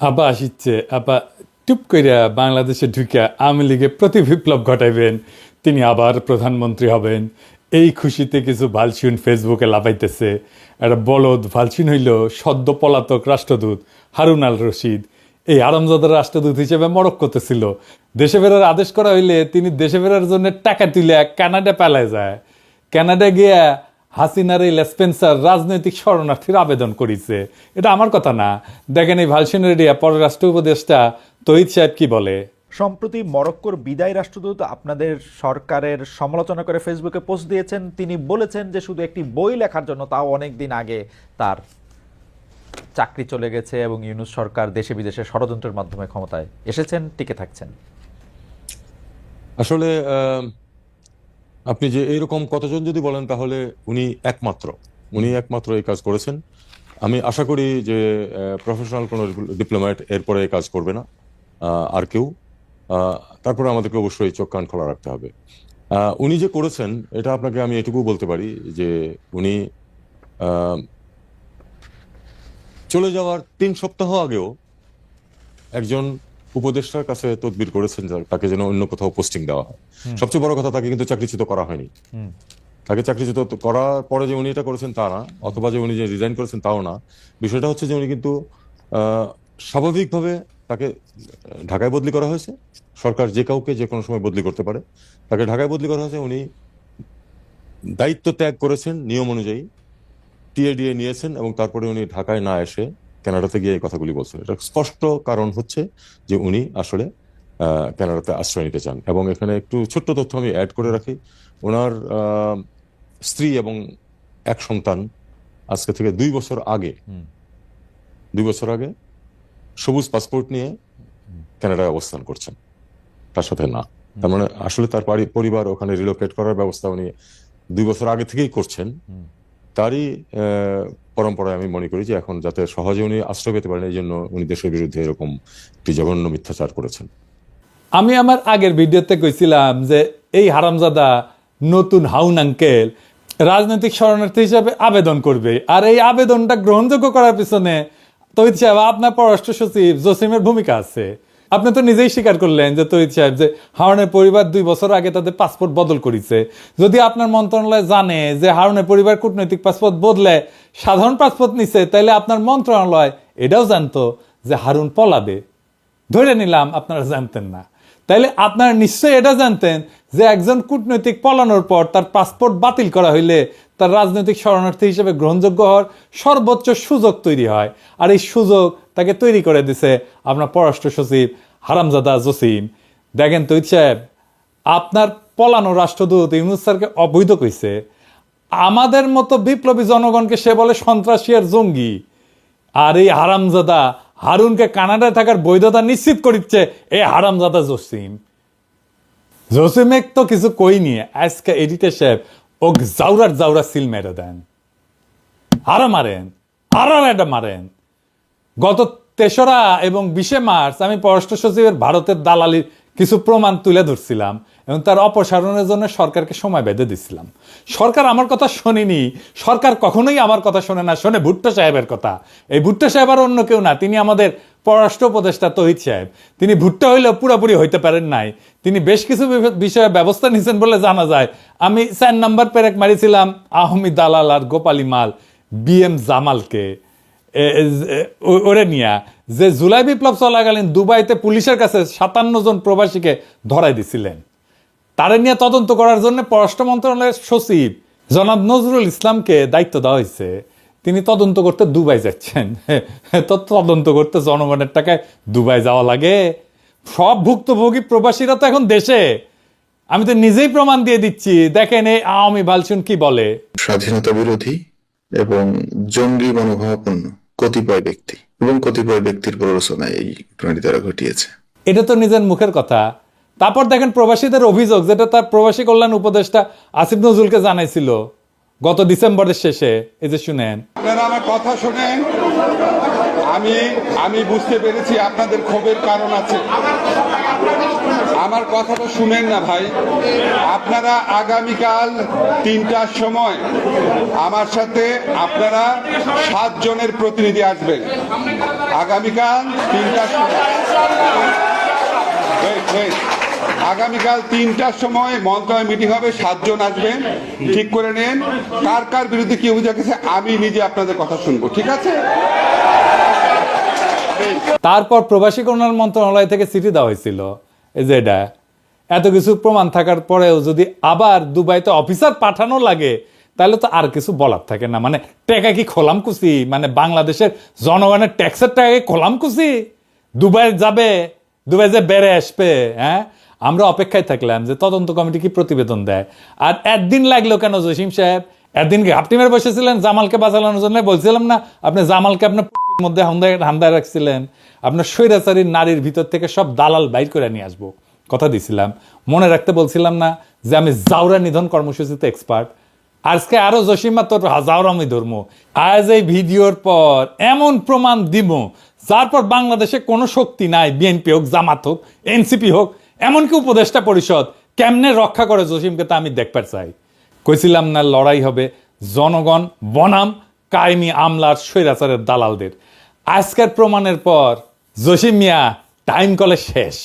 আবা আসিচ্ছে আবা টুপ কইরা বাংলাদেশে ঢুকিয়া আওয়ামী লীগে প্রতি বিপ্লব ঘটাইবেন, তিনি আবার প্রধানমন্ত্রী হবেন। এই খুশিতে কিছু ভালসিউন ফেসবুকে লাফাইতেছে। একটা বলদ ভালসিউন হইল সদ্য পলাতক রাষ্ট্রদূত হারুন আল রশিদ। এই আরামজাদার রাষ্ট্রদূত হিসেবে মরক্কোতে ছিল। দেশে ফেরার আদেশ করা হইলে তিনি দেশে ফেরার জন্য টাকা তুলে কানাডা পালায় যায়। কানাডা গিয়া হাসিনার এই লেসপেন্সার রাজনৈতিক শরণার্থীর আবেদন করেছে। এটা আমার কথা না, দেখেন এই ভালসিনেরিয়া পররাষ্ট্র উপদেষ্টা তহিদ সাহেব কি বলে। সম্প্রতি মরক্কোর বিদায়ী রাষ্ট্রদূত আপনাদের সরকারের সমালোচনা করে ফেসবুকে পোস্ট দিয়েছেন। তিনি বলেছেন যে শুধু একটি বই লেখার জন্য, তাও অনেক দিন আগে, তার চাকরি চলে গেছে এবং ইউনূস সরকার দেশে বিদেশে ষড়যন্ত্রের মাধ্যমে ক্ষমতায় এসেছেন, টিকে থাকছেন। আসলে আপনি যে এইরকম কতজন যদি বলেন তাহলে উনি একমাত্র এই কাজ করেছেন। আমি আশা করি যে প্রফেশনাল কোনো ডিপ্লোম্যাট এরপরে এই কাজ করবে না, আর কেউ। তারপরে আমাদেরকে অবশ্যই চোখ কান খোলা রাখতে হবে। উনি যে করেছেন এটা আপনাকে আমি এটুকু বলতে পারি যে উনি চলে যাওয়ার 3 সপ্তাহ আগেও একজন উপদেষ্টার কাছে তদবির করেছেন তাকে যেন অন্য কোথাও পোস্টিং দেওয়া হয়। সবচেয়ে বড় কথা, তাকে কিন্তু চাকরিচ্যুত করা হয়নি। তাকে চাকরিচ্যুত করার পরে যে উনি এটা করেছেন তা না, অথবা যে উনি যে রিজাইন করেছেন তাও না। বিষয়টা হচ্ছে যে উনি কিন্তু স্বাভাবিকভাবে তাকে ঢাকায় বদলি করা হয়েছে। সরকার যে কাউকে যে কোনো সময় বদলি করতে পারে, তাকে ঢাকায় বদলি করা হয়েছে। উনি দায়িত্ব ত্যাগ করেছেন নিয়ম অনুযায়ী, টিএডিএ নিয়েছেন এবং তারপরে উনি ঢাকায় না এসে কানাডাতে গিয়ে এই কথাগুলি বলছেন। এটা স্পষ্ট কারণ হচ্ছে যে উনি আসলে কানাডাতে আশ্রয় নিতে চান। এবং এখানে একটু ছোট্ট তথ্য আমি অ্যাড করে রাখি। ওনার স্ত্রী এবং এক সন্তান আজকে থেকে 2 বছর আগে সবুজ পাসপোর্ট নিয়ে কানাডায় অবস্থান করছেন, তার সাথে না। তার মানে আসলে তার পরিবার ওখানে রিলোকেট করার ব্যবস্থা উনি 2 বছর আগে থেকেই করছেন। তারই পরম্পরায় আমি মনে করি যে এখন যাতে সহজে উনি আশ্রয় পেতে পারেন, এই জন্য উনি দেশের বিরুদ্ধে এরকম একটি জঘন্য মিথ্যাচার করেছেন। আমি আমার আগের ভিডিওতে কইছিলাম যে এই হারামজাদা নতুন হাউন আঙ্কেল রাজনৈতিক শরণার্থী হিসাবে আবেদন করবে, আর এই আবেদনটা গ্রহণযোগ্য করার পিছনে তহিদ সাহেব আপনার পররাষ্ট্র সচিব জসিমের ভূমিকা আছে। আপনি তো নিজেই স্বীকার করলেন যে তহিদ সাহেব যে হারুনের পরিবার 2 বছর আগে তাদের পাসপোর্ট বদল করেছে। যদি আপনার মন্ত্রণালয় জানে যে হারুনের পরিবার কূটনৈতিক পাসপোর্ট বদলে সাধারণ পাসপোর্ট নিছে, তাইলে আপনার মন্ত্রণালয় এটাও জানতো যে হারুন পলাবে। ধরে নিলাম আপনারা জানতেন না, তাইলে আপনারা নিশ্চয়ই এটা জানতেন যে একজন কূটনৈতিক পলানোর পর তার পাসপোর্ট বাতিল করা হইলে তার রাজনৈতিক শরণার্থী হিসেবে গ্রহণযোগ্য হওয়ার সর্বোচ্চ সুযোগ তৈরি হয়। আর এই সুযোগ তাকে তৈরি করে দিছে আপনার পররাষ্ট্র সচিব হারামজাদা জসিম। দেখেন তহিদ সাহেব, আপনার পলানো রাষ্ট্রদূত ইউনূস স্যারকে অবৈধ কইছে। আমাদের মতো বিপ্লবী জনগণকে সে বলে সন্ত্রাসী আর জঙ্গি। আর এই হারামজাদা হারুনকে কানাডায় থাকার বৈধতা নিশ্চিত করিচ্ছে এই হারামজাদা জসিমেক তো কিছু কই নিয়ে আজকে এডিটর সাহেব ও জাউরা সিল মেরে দেন, আরো মারেন, আরো একটা মারেন। গত 3রা এবং 20শে মার্চ আমি পররাষ্ট্র সচিবের ভারতের দালালির কিছু প্রমাণ তুলে ধরছিলাম এবং তার অপসারণের জন্য সরকারকে সময় বেঁধে দিচ্ছিলাম। সরকার আমার কথা শোনেনি। সরকার কখনোই আমার কথা শোনে না, শোনে ভুট্টো সাহেবের কথা। এই ভুট্টো সাহেব আর অন্য কেউ না, তিনি আমাদের পররাষ্ট্র উপদেষ্টা তহিদ সাহেব। তিনি ভুট্টো হইলেও পুরোপুরি হইতে পারেন নাই। তিনি বেশ কিছু বিষয়ে ব্যবস্থা নিয়েছেন বলে জানা যায়। আমি 4 নম্বর পেরেক মারিছিলাম আহমি দালাল আর গোপালী মাল BM জামালকে ওরে নিয়া, যে জুলাই বিপ্লব চলাকালীন দুবাইতে পুলিশের কাছে 57 জন প্রবাসীকে ধরাই দিছিলেন। তারে নিয়ে তদন্ত করার জন্য পররাষ্ট্র মন্ত্রণালয়ের সচিব জনাব নজরুল ইসলামকে দায়িত্ব দেওয়া হয়েছে। তিনি তদন্ত করতে দুবাই যাচ্ছেন। তো তদন্ত করতে জনগণের টাকায় দুবাই যাওয়া লাগে? সব ভুক্তভোগী প্রবাসীরা তো এখন দেশে। আমি তো নিজেই প্রমাণ দিয়ে দিচ্ছি। দেখেন এই আওয়ামী ভালসুন কি বলে। স্বাধীনতা বিরোধী এবং জঙ্গি মনোভাবাপন্ন কতিপয় ব্যক্তি এবং কতিপয় ব্যক্তির প্ররোচনায় এই ঘটনাটি তারা ঘটিয়েছে। এটা তো নিজের মুখের কথা। তারপর দেখেন প্রবাসীদের অভিযোগ, যেটা তার প্রবাসী কল্যাণ উপদেষ্টা আসিফ নজরুলকে জানাইছিল গত ডিসেম্বরের শেষে। এই যে শুনেন, আপনারা আমার কথা শুনেন। আমি বুঝতে পেরেছি আপনাদের ক্ষোভের কারণ আছে। আমার কথাটা শুনেন না ভাই। আপনারা আগামীকাল 3টার সময় আমার সাথে আপনারা 7 জনের প্রতিনিধি আসবেন। আগামীকাল 3টার সময়, আগামীকাল 3টার সময় মন্ত্রণালয় মিটিং হবে, 7 জন আসবেন। ঠিক করে নেন কার কার বিরুদ্ধে কি অভিযোগ আছে, আমি নিজে আপনাদের কথা শুনবো, ঠিক আছে? তারপর প্রবাসী কল্যাণ মন্ত্রণালয় থেকে চিঠি দেওয়া হয়েছিল, এই যে এটা এত কিছু প্রমাণ থাকার পরেও যদি আবার দুবাইতে অফিসার পাঠানো লাগে তাহলে তো আর কিছু বলার থাকে না। মানে টাকা কি খোলাম কুচি, মানে বাংলাদেশের জনগণের ট্যাক্সের টাকা কি খোলাম কুচি? দুবাই যাবে, দুবাই যে বেড়ে আসবে। হ্যাঁ, আমরা অপেক্ষায় থাকলাম যে তদন্ত কমিটি কি প্রতিবেদন দেয়। আর একদিন লাগলো কেন জসিম সাহেব? একদিন কি ঘাপটি মেরে বসেছিলেন জামালকে বাঁচানোর জন্য? বলছিলাম না আপনি জামালকে আপনার মধ্যে হামদায় রাখছিলেন? আপনার স্বৈরাচারী নারীর ভিতর থেকে সব দালাল বাইর করে নিয়ে আসবো কথা দিছিলাম। মনে রাখতে বলছিলাম না যে আমি জাউরা নিধন কর্মসূচিতে এক্সপার্ট? আজকে আরো জসিমা তোর জাউরামি ধর্ম। আজ এই ভিডিওর পর এমন প্রমাণ দিব যার পর বাংলাদেশে কোনো শক্তি নাই, বিএনপি হোক, জামাত হোক, এনসিপি হোক, এমনকি উপদেষ্টা পরিষদ কেমনে রক্ষা করে জসিমকে তা আমি দেখবার চাই। কইছিলাম না লড়াই হবে জনগণ বনাম কায়েমি আমলার স্বৈরাচারের দালালদের। আজকের প্রমাণের পর জসিম মিয়া টাইম কলে শেষ,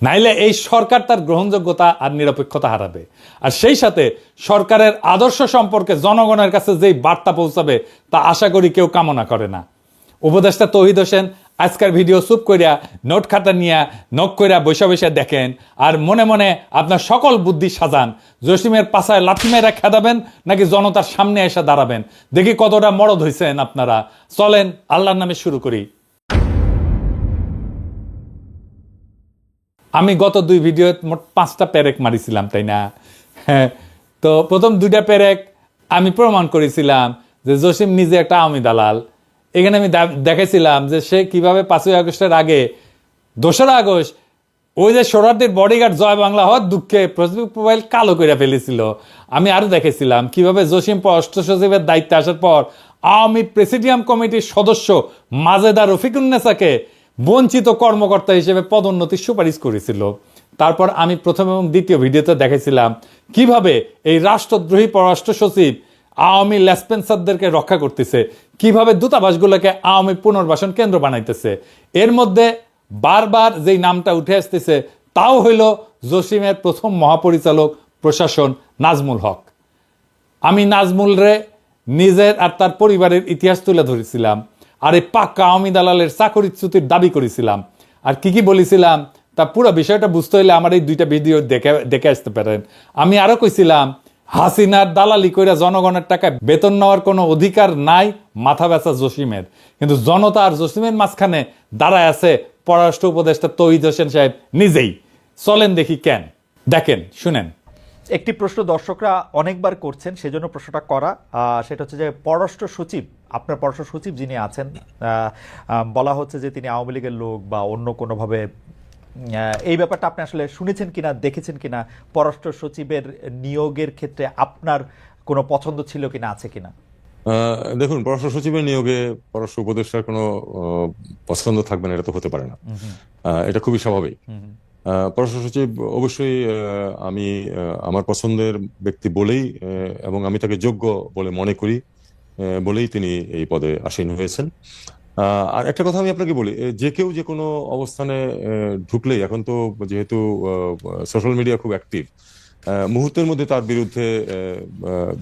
নাইলে এই সরকার তার গ্রহণযোগ্যতা আর নিরপেক্ষতা হারাবে। আর সেই সাথে সরকারের আদর্শ সম্পর্কে জনগণের কাছে যেই বার্তা পৌঁছাবে তা আশা করি কেউ কামনা করে না। উপদেষ্টা তৌহিদ হোসেন আজকের ভিডিও চুপ করিয়া নোট খাতা নিয়ে নখ কইরা বৈশা বৈশা দেখেন আর মনে মনে আপনার সকল বুদ্ধি সাজান। জসিমের পাশায় লাথি মেয়েরা খেদাবেন নাকি জনতার সামনে এসে দাঁড়াবেন, দেখি কতটা মরদ হয়েছেন আপনারা। চলেন আল্লাহর নামে শুরু করি। আমি গত 2 ভিডিও মোট 5টা পেরেক মারিছিলাম, তাই না? হ্যাঁ, তো প্রথম 2টা পেরেক আমি প্রমাণ করেছিলাম যে জসিম নিজে একটা আওয়ামী দালাল। এখানে আমি দেখেছিলাম যে সে কিভাবে 5ই আগস্টের আগে 2রা আগস্ট ওই যে সোহরাওয়ার্দীর বডিগার্ড জয় বাংলা হওয়ার দুঃখে ফেসবুক প্রোফাইল কালো করে ফেলেছিল। আমি আরো দেখেছিলাম কিভাবে জসিম পররাষ্ট্র সচিবের দায়িত্বে আসার পর আওয়ামী প্রেসিডিয়াম কমিটির সদস্য মাজেদা রফিকুন্নেসাকে বঞ্চিত কর্মকর্তা হিসেবে পদোন্নতির সুপারিশ করেছিল। তারপর আমি প্রথম এবং দ্বিতীয় ভিডিওতে দেখেছিলাম কিভাবে এই রাষ্ট্রদ্রোহী পররাষ্ট্র সচিব আওয়ামী লেসপেন্সারদেরকে রক্ষা করতেছে, কিভাবে দূতাবাসগুলোকে আওয়ামী পুনর্বাসন কেন্দ্র বানাইতেছে। এর মধ্যে বারবার যেই নামটা উঠে আসতেছে তাও হইল জসিমের প্রথম মহাপরিচালক প্রশাসন নাজমুল হক। আমি নাজমুল রে নিজের আর তার পরিবারের ইতিহাস তুলে ধরেছিলাম, আর এই পাক্কা আওয়ামী দালালের চাকরিচ্যুতির দাবি করেছিলাম। আর কি বলেছিলাম তা পুরো বিষয়টা বুঝতে হইলে আমার এই 2টা ভিডিও দেখে আসতে পারেন। আমি আরো কইছিলাম হাসিনার দালালি কইরা জনগণের টাকায় বেতন নেওয়ার কোনো অধিকার নাই মাথা ব্যথা জসিমের, কিন্তু জনতা আর জসিমের মাঝখানে দাঁড়ায় আছে পররাষ্ট্র উপদেষ্টা তৌহিদ হোসেন সাহেব নিজেই। চলেন দেখি কেন, দেখেন শুনেন। একটি প্রশ্ন দর্শকরা অনেকবার করছেন, সেজন্য প্রশ্নটা করা। সেটা হচ্ছে যে পররাষ্ট্র সচিব, আপনার পররাষ্ট্র সচিব যিনি আছেন, বলা হচ্ছে যে তিনি আওয়ামী লীগের লোক বা অন্য কোনোভাবে, এই ব্যাপারটা আপনি আসলে শুনেছেন কিনা, দেখেছেন কিনা? পররাষ্ট্র সচিবের নিয়োগের ক্ষেত্রে আপনার কোনো পছন্দ ছিল কিনা, আছে কিনা? দেখুন, পররাষ্ট্র সচিবের নিয়োগে পররাষ্ট্র উপদেষ্টার কোনো পছন্দ থাকবে না, এটা তো হতে পারে না। এটা খুবই স্বাভাবিক। পররাষ্ট্র সচিব অবশ্যই আমি আমার পছন্দের ব্যক্তি বলেই এবং আমি তাকে যোগ্য বলে মনে করি বলেই তিনি এই পদে আসীন হয়েছেন। আর একটা কথা আমি আপনাকে বলি, যে কেউ যে কোনো অবস্থানে ঢুকলেই, এখন তো যেহেতু সোশ্যাল মিডিয়া খুব অ্যাক্টিভ, মুহূর্তের মধ্যে তার বিরুদ্ধে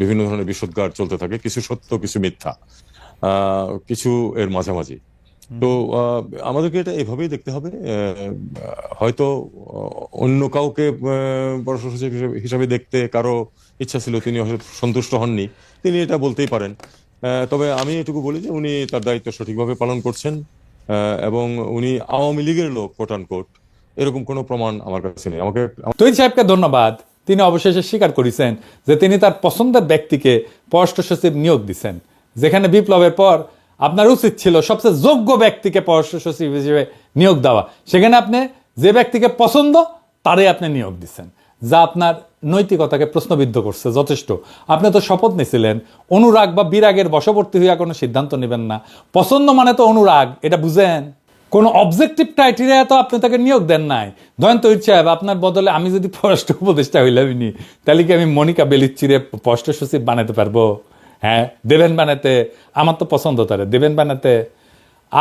বিভিন্ন ধরনের বিষোদ্গার চলতে থাকে, কিছু সত্য কিছু মিথ্যা, কিছু এর মাঝামাঝি। তো আমাদেরকে এটা এভাবেই দেখতে হবে। হয়তো অন্য কাউকে পররাষ্ট্র সচিব হিসাবে দেখতে কারো ইচ্ছা ছিল, তিনি সন্তুষ্ট হননি, তিনি এটা বলতেই পারেন। তবে আমি এটুকু বলি যে উনি তার দায়িত্ব সঠিকভাবে পালন করছেন এবং উনি আওয়ামী লীগের লোক কোট অ্যান্ড কোট, এরকম কোনো প্রমাণ আমার কাছে নেই। আমাকে তৌহিদ সাহেবকে ধন্যবাদ, তিনি অবশেষে স্বীকার করেছেন যে তিনি তার পছন্দের ব্যক্তিকে পররাষ্ট্র সচিব নিয়োগ দিচ্ছেন, যেখানে বিপ্লবের পর আপনার উচিত ছিল সবচেয়ে যোগ্য ব্যক্তিকে পররাষ্ট্র সচিব হিসেবে নিয়োগ দেওয়া। সেখানে আপনি যে ব্যক্তিকে পছন্দ তারই আপনি নিয়োগ দিচ্ছেন, যা আপনার নৈতিকতাকে প্রশ্নবিদ্ধ করছে। যথেষ্ট। আপনি তো শপথ নিয়েছিলেন অনুরাগ বা বিরাগের বশবর্তী হইয়া কোনো সিদ্ধান্ত নেবেন না। পছন্দ মানে তো অনুরাগ, এটা বুঝেন। কোনো অবজেক্টিভ ক্রাইটেরিয়া তো আপনি তাকে নিয়োগ দেন নাই। ধরেন তৈরি সাহেব, আপনার বদলে আমি যদি পররাষ্ট্র উপদেষ্টা হইলামই, তাহলে কি আমি মনিকা বেলিচ্চিরে পররাষ্ট্র সচিব বানাতে পারবো? হ্যাঁ, দেবেন বানাতে, আমার তো পছন্দ তারে, দেবেন বানাতে।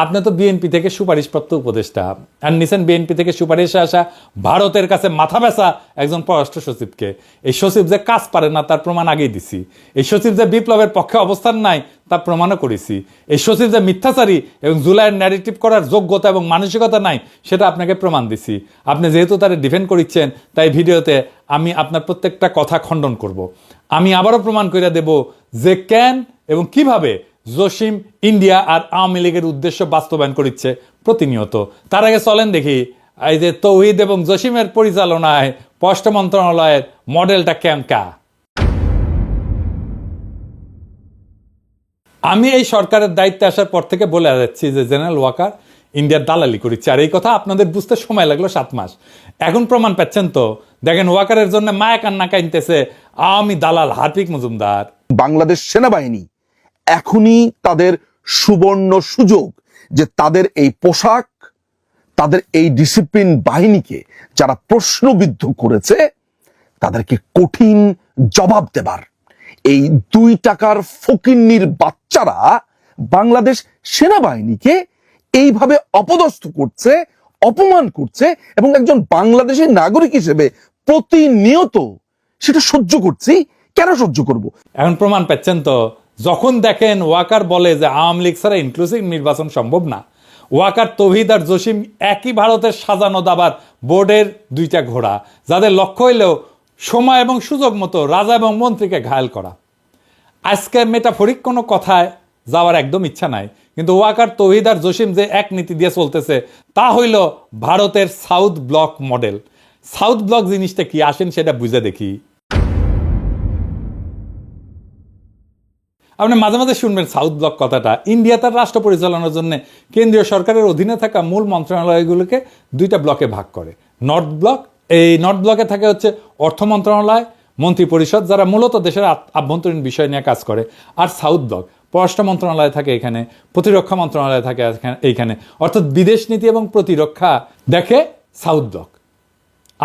আপনি তো বিএনপি থেকে সুপারিশপ্রাপ্ত উপদেষ্টা, আর নিছেন বিএনপি থেকে সুপারিশে আসা ভারতের কাছে মাথা ব্যথা একজন পররাষ্ট্র সচিবকে। এই সচিব যে কাজ পারে না তার প্রমাণ আগেই দিছি। এই সচিব যে বিপ্লবের পক্ষে অবস্থান নাই তার প্রমাণও করেছি। এই সচিব যে মিথ্যাচারী এবং জুলাইয়ের ন্যারেটিভ করার যোগ্যতা এবং মানসিকতা নাই সেটা আপনাকে প্রমাণ দিছি। আপনি যেহেতু তারা ডিফেন্ড করিচ্ছেন, তাই ভিডিওতে আমি আপনার প্রত্যেকটা কথা খণ্ডন করব। আমি আবারও প্রমাণ করে দেব যে কেন এবং কিভাবে জসিম ইন্ডিয়া আর আওয়ামী লীগের উদ্দেশ্য বাস্তবায়ন করছে প্রতিনিয়ত। তার আগে চলেন দেখি এই যে তৌহিদ এবং জসিমের পরিচালনায় পররাষ্ট্র মন্ত্রণালয়ের মডেলটা কেমকা। আমি এই সরকারের দায়িত্বে আসার পর থেকে বলে যাচ্ছি যে জেনারেল ওয়াকার ইন্ডিয়ার দালালি করেছে, আর এই কথা আপনাদের বুঝতে সময় লাগলো 7 মাস। এখন প্রমাণ পাচ্ছেন তো, দেখেন ওয়াকারের জন্য মায়া কান্না কাইনতেছে আওয়ামী দালাল হার্পিক মজুমদার। বাংলাদেশ সেনাবাহিনী এখনই তাদের সুবর্ণ সুযোগ যে তাদের এই পোশাক, তাদের এই ডিসিপ্লিন বাহিনীকে যারা প্রশ্নবিদ্ধ করেছে তাদেরকে কঠিন জবাব দেবার। এই 2 টাকার ফকিন্নির বাচ্চারা বাংলাদেশ সেনাবাহিনীকে এইভাবে অপদস্থ করছে, অপমান করছে, এবং একজন বাংলাদেশের নাগরিক হিসেবে প্রতিনিয়ত সেটা সহ্য করছি। কেন সহ্য করব? এখন প্রমাণ পাচ্ছেন তো, যখন দেখেন ওয়াকার বলে যে আওয়ামী লীগ ছাড়া ইনক্লুসিভ নির্বাচন সম্ভব না, ওয়াকার, তৌহিদ আর জসিম একই ভারতের সাজানো দাবার বোর্ডের 2টা ঘোড়া, যাদের লক্ষ্য হইলেও সময় এবং সুযোগ মতো রাজা এবং মন্ত্রীকে ঘায়েল করা। আজকে মেটাফরিক কোনো কথায় যাওয়ার একদম ইচ্ছা নাই, কিন্তু ওয়াকার, তৌহিদ আর জসিম যে এক নীতি দিয়ে চলতেছে তা হইল ভারতের south block model. South block জিনিসটা কি আসেন সেটা বুঝে দেখি। আপনি মাঝে মাঝে শুনবেন সাউথ ব্লক কথাটা। ইন্ডিয়া তার রাষ্ট্র পরিচালনার জন্য কেন্দ্রীয় সরকারের অধীনে থাকা মূল মন্ত্রণালয়গুলোকে 2টা ব্লকে ভাগ করে। নর্থ ব্লক, এই নর্থ ব্লকে থাকে হচ্ছে অর্থ মন্ত্রণালয়, মন্ত্রী পরিষদ, যারা মূলত দেশের আভ্যন্তরীণ বিষয় নিয়ে কাজ করে। আর সাউথ ব্লক, পররাষ্ট্র মন্ত্রণালয় থাকে এখানে, প্রতিরক্ষা মন্ত্রণালয় থাকে এইখানে, অর্থাৎ বিদেশ নীতি এবং প্রতিরক্ষা দেখে সাউথ ব্লক।